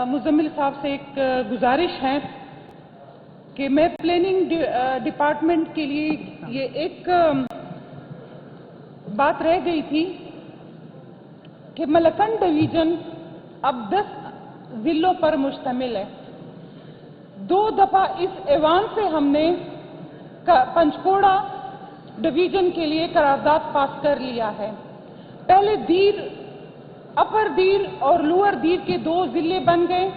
मुजम्मिल साहब से एक गुजारिश है कि मैं प्लानिंग डिपार्टमेंट के लिए ये एक बात रह गई थी कि मलकंड डिवीजन अब 10 जिलों पर मुश्तमिल है। 2 दफा इस ऐवान से हमने पंचकोड़ा डिवीजन के लिए करारदाद पास कर लिया है। पहले दीर, अपर दीर और लोअर दीर के 2 जिले बन गए,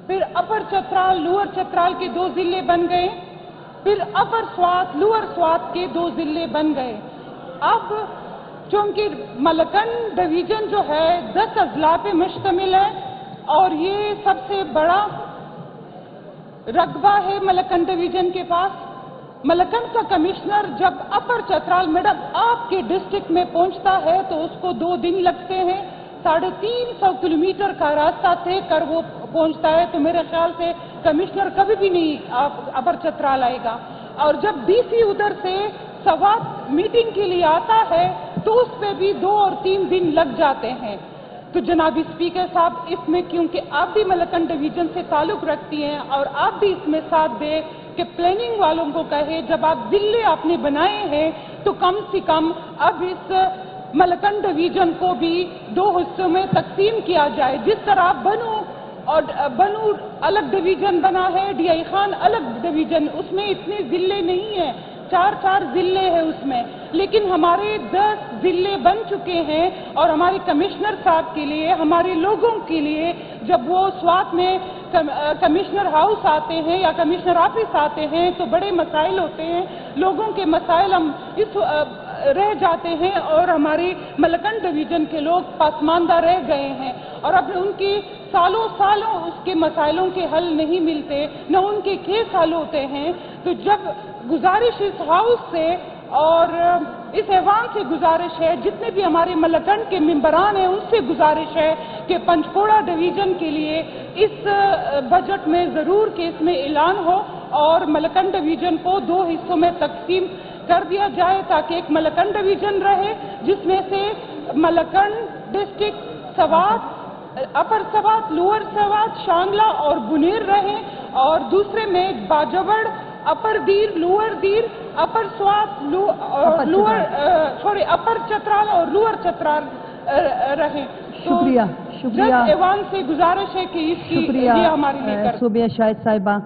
फिर अपर चतराल, लोअर चतराल के 2 जिले बन गए, फिर अपर स्वात, लोअर स्वात के 2 जिले बन गए। अब चूंकि मलकंड डिवीजन जो है 10 अजला पे मुश्तमिल है और ये सबसे बड़ा रकबा है मलकंड डिवीजन के पास। मलकंड का कमिश्नर जब अपर चतराल मैडम आपके डिस्ट्रिक्ट में पहुंचता है तो उसको 2 दिन लगते हैं। 350 किलोमीटर का रास्ता तय कर वो पहुंचता है, तो मेरे ख्याल से कमिश्नर कभी भी नहीं अपर चतराल आएगा। और जब डीसी उधर से सवात मीटिंग के लिए आता है तो उस पे भी 2 और 3 दिन लग जाते हैं। तो जनाबी स्पीकर साहब, इसमें क्योंकि आप भी मलकंड डिवीजन से ताल्लुक रखती हैं और आप भी इसमें साथ दें कि प्लानिंग वालों को कहे जब आप जिले आपने बनाए हैं तो कम से कम अब इस मलकंड डिवीजन को भी 2 हिस्सों में तकसीम किया जाए। जिस तरह बनू अलग डिवीजन बना है, डीआई खान अलग डिवीजन, उसमें इतने जिले नहीं हैं, 4 जिले हैं उसमें, लेकिन हमारे 10 जिले बन चुके हैं। और हमारे कमिश्नर साहब के लिए, हमारे लोगों के लिए जब वो स्वात में कमिश्नर हाउस आते हैं या कमिश्नर ऑफिस आते हैं तो बड़े मसाइल होते हैं, लोगों के मसाइल हम रह जाते हैं और हमारे मलकंड डिवीजन के लोग पासमानदा रह गए हैं और अब उनकी सालों उसके मसाइलों के हल नहीं मिलते, न उनके केस हल होते हैं। तो जब गुजारिश इस हाउस से और इस ऐवान से गुजारिश है, जितने भी हमारे मलकंड के मेंबरान हैं उनसे गुजारिश है कि पंचकोड़ा डिवीजन के लिए इस बजट में जरूर के इसमें ऐलान हो और मलकंड डिवीजन को 2 हिस्सों में तकसीम कर दिया जाए ताकि एक मलकंड डिवीजन रहे जिसमें से मलकंड डिस्ट्रिक्ट, सवात, अपर सवात, लोअर सवात, शांगला और बुनेर रहे और दूसरे में बाजवड़, अपर दीर, लोअर दीर, अपर स्वात, अपर चतराल और लोअर चतराल रहे। शुक्रिया शुक्रिया। ऐवान से गुजारिश है कि इसकी ये हमारे लिए शुक्रिया शाहिद साहिबा।